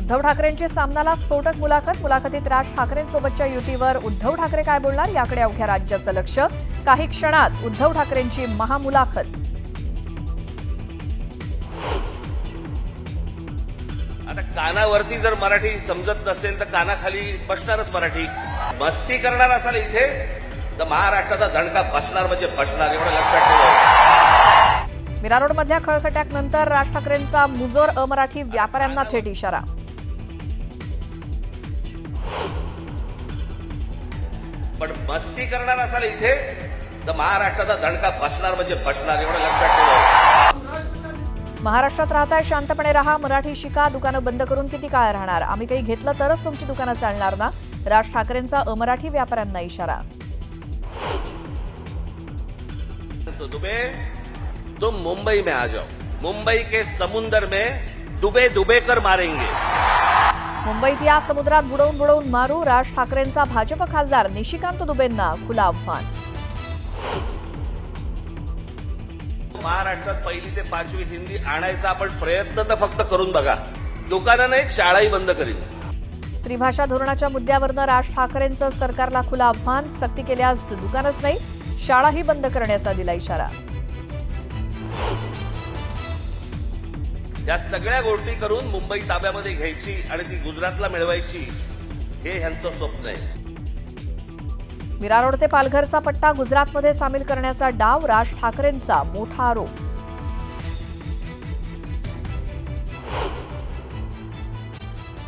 उद्धव ठाकरेंची सामनाला स्फोटक मुलाखतीत राज ठाकरेंसोबतच्या युतीवर उद्धव ठाकरे काय बोलणार याकडे अवघ्या राज्याचं लक्ष। काही क्षणात उद्धव ठाकरेंची महामुलाखत। आता कानावरती जर मराठी समजत नसेल तर कानाखाली बसणारच मराठी। मस्ती करणार असाल इथे तर महाराष्ट्राचा दणका बसणार म्हणजे बसणार, एवढं लक्षात ठेवा। मीरा रोडमधल्या खळखट्यानंतर राज ठाकरेंचा मुजोर अमराठी व्यापाऱ्यांना थेट इशारा। पण मस्ती करणार असाल इथे तर महाराष्ट्राचा दणका बसणार म्हणजे बसणार, एवढं लक्षात ठेवा। महाराष्ट्रात राहताय शांतपणे राहा, मराठी शिका, दुकानं बंद करून किती काळ राहणार, आम्ही काही घेतलं तरच तुमची दुकानं चालणार ना, राज ठाकरेंचा अमराठी व्यापाऱ्यांना इशारा। तो दुबे तुम मुंबई में आ जाओ, मुंबई के समुंदर में डुबे डुबे कर मारेंगे। मुंबईत या समुद्रात बुडवून मारू, राज ठाकरेंचा भाजप खासदार निशिकांत दुबेंना खुला आव्हान। महाराष्ट्रात 1ली ते 5वी हिंदी आणायचा आपण प्रयत्न तर फक्त करून बघा, दुकानं नाही शाळाही बंद करीन। त्रिभाषा धोरणाच्या मुद्द्यावरनं राज ठाकरेंचं सरकारला खुलं आव्हान। सक्ती केल्यास दुकानच नाही शाळाही बंद करण्याचा दिला इशारा। या सगळ्या गोष्टी करून मुंबई ताब्यामध्ये घ्यायची आणि ती गुजरातला मिळवायची, हे ह्यांचं स्वप्न आहे। मीरा रोड ते पालघरचा पट्टा गुजरातमध्ये सामील करण्याचा डाव, राज ठाकरेंचा मोठा आरोप।